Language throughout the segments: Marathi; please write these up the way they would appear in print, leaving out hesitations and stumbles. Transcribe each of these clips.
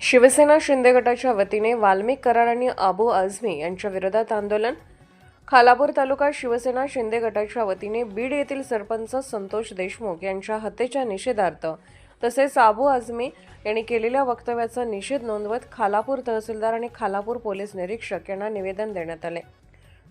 शिवसेना शिंदे गटाच्या वतीने वाल्मिक कराड आणि अबू आझमी यांच्या विरोधात आंदोलन. खालापूर तालुका शिवसेना शिंदे गटाच्या वतीने बीड येथील सरपंच संतोष देशमुख यांच्या हत्येच्या निषेधार्थ तसेच अबू आझमी यांनी केलेल्या वक्तव्याचा निषेध नोंदवत खालापूर तहसीलदार आणि खालापूर पोलीस निरीक्षक यांना निवेदन देण्यात आले.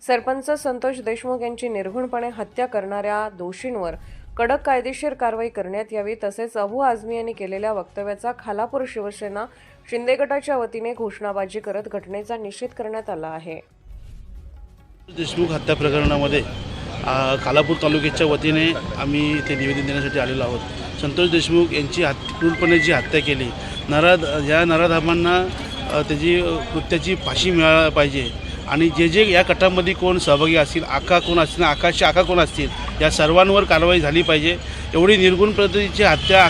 सरपंच संतोष देशमुख यांची निर्घृणपणे हत्या करणाऱ्या दोषींवर कडक कायदेशीर कारवाई करण्यात यावी. तसेच अबू आझमी यांनी केलेल्या वक्तव्याचा खालापूर शिवसेना शिंदे गटाच्या वतीने घोषणाबाजी करत घटनेचा निषेध करण्यात आला आहे. देशमुख हत्या प्रकरणामध्ये खालापूर तालुक्याच्या वतीने आम्ही इथे निवेदन देण्यासाठी आलेलो आहोत. संतोष देशमुख यांची क्रूरपणे जी हत्या केली, या नराधमांना त्याची कृत्याची फाशी मिळायला पाहिजे आणि जे या कटामध्ये कोण सहभागी असतील, आका कोण असतील, आकाशचे आका कोण असतील, या सर्वांवर कारवाई झाली पाहिजे. एवढी निर्गुण पद्धतीची हत्या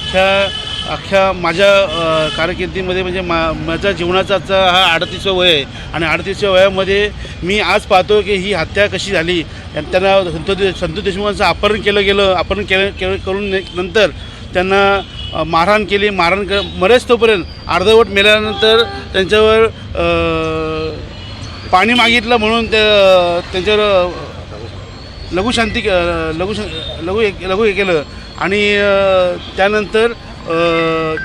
अख्ख्या माझ्या कारकिर्दीमध्ये म्हणजे माझ्या जीवनाचा हा 38वा वय आहे आणि 38व्या वयामध्ये मी आज पाहतो की ही हत्या कशी झाली. त्यांना संतोष देशमुखांचं अपहरण केलं गेलं. अपहरण करून नंतर त्यांना मारहाण केली. मरेस्तोपर्यंत अर्धवट मेल्यानंतर त्यांच्यावर पाणी मागितलं म्हणून त्यांच्यावर लघु हे केलं आणि त्यानंतर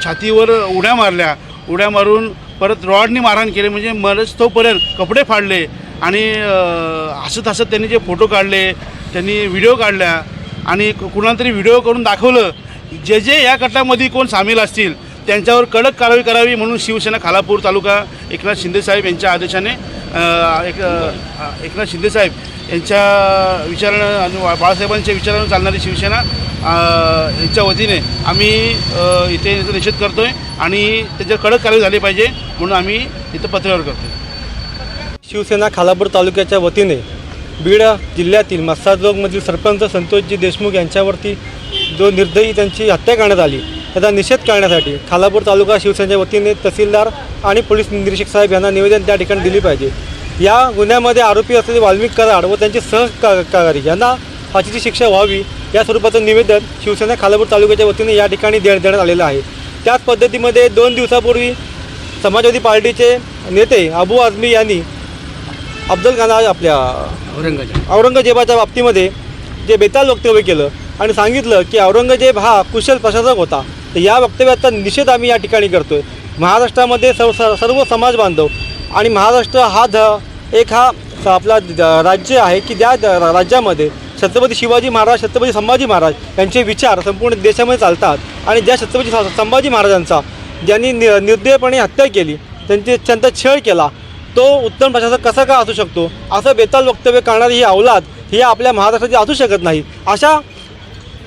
छातीवर उड्या मारून परत रॉडनी मारहाण केले. म्हणजे मरेस्तोपर्यंत कपडे फाडले आणि हसत त्यांनी जे फोटो काढले, त्यांनी व्हिडिओ काढल्या आणि कुणाला तरी व्हिडिओ करून दाखवलं. जे या कटामध्ये कोण सामील असतील त्यांच्यावर कडक कारवाई करावी म्हणून शिवसेना खालापूर तालुका एकनाथ शिंदेसाहेब यांच्या आदेशाने एकनाथ शिंदेसाहेब यांच्या विचारानं आणि बाळासाहेबांच्या विचारानं चालणारी शिवसेना यांच्या वतीने आम्ही इथे निषेध करतो आहे आणि त्याच्यावर कडक कारवाई झाली पाहिजे म्हणून आम्ही इथं पत्रावर करतो. शिवसेना खालापूर तालुक्याच्या वतीने बीड जिल्ह्यातील मस्साजोगमधील सरपंच संतोषजी देशमुख यांच्यावरती जो निर्दयी त्यांची हत्या करण्यात आली त्याचा निषेध करण्यासाठी खालापूर तालुका शिवसेनेच्या वतीने तहसीलदार आणि पोलीस निरीक्षक साहेब यांना निवेदन त्या ठिकाणी दिले पाहिजे. या गुन्ह्यामध्ये आरोपी असलेले वाल्मिक कराड व त्यांचे सहकारी यांना फाशीची शिक्षा व्हावी या स्वरूपाचं निवेदन शिवसेना खालापूर तालुक्याच्या वतीने या ठिकाणी देण्यात आलेलं आहे. त्याच पद्धतीमध्ये 2 दिवसापूर्वी समाजवादी पार्टीचे नेते अबू आझमी यांनी अफजल खान आपल्या औरंगजेबाच्या बाबतीमध्ये जे बेताल वक्तव्य केलं आणि सांगितलं की औरंगजेब हा कुशल प्रशासक होता. तर या वक्तव्याचा निषेध आम्ही या ठिकाणी करतो आहे. महाराष्ट्रामध्ये सर्व समाज बांधव आणि महाराष्ट्र हा आपला राज्य आहे की ज्या राज्यामध्ये छत्रपती शिवाजी महाराज, छत्रपती संभाजी महाराज यांचे विचार संपूर्ण देशामध्ये चालतात आणि ज्या छत्रपती संभाजी महाराजांचा ज्यांनी निर्दयपणे हत्या केली, त्यांचा छळ केला, तो उत्तम प्रशासक कसा का असू शकतो असं बेताल वक्तव्य करणारी ही अवलाद ही आपल्या महाराष्ट्राची असू शकत नाही. अशा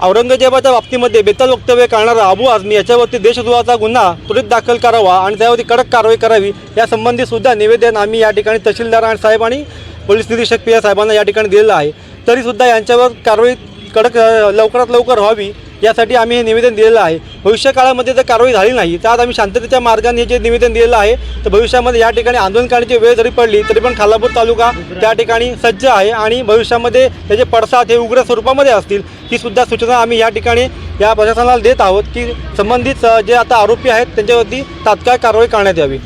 औरंगजेबाच्या बाबतीमध्ये बेताल वक्तव्य करणारा अबू आझमी याच्यावरती देशद्रोहाचा गुन्हा त्वरित दाखल करावा आणि त्यावरती कडक कारवाई करावी यासंबंधी सुद्धा निवेदन आम्ही या ठिकाणी तहसीलदार साहेब आणि पोलीस निरीक्षक पी साहेबांना या ठिकाणी दिलेलं आहे. तरीसुद्धा यांच्यावर कारवाई कडक लवकरात लवकर व्हावी यासाठी आम्ही हे निवेदन दिलेलं आहे. भविष्यकाळामध्ये जर कारवाई झाली नाही तर आज आम्ही शांततेच्या मार्गाने हे जे निवेदन दिलेलं आहे तर भविष्यामध्ये या ठिकाणी आंदोलन करण्याची वेळ जरी पडली तरी पण खालापूर तालुका त्या ठिकाणी सज्ज आहे आणि भविष्यामध्ये त्याचे पडसाद हे उग्र स्वरूपामध्ये असतील ही सुद्धा सूचना आम्ही या ठिकाणी या प्रशासनाला देत आहोत की संबंधित जे आता आरोपी आहेत त्यांच्यावरती तात्काळ कारवाई करण्यात यावी.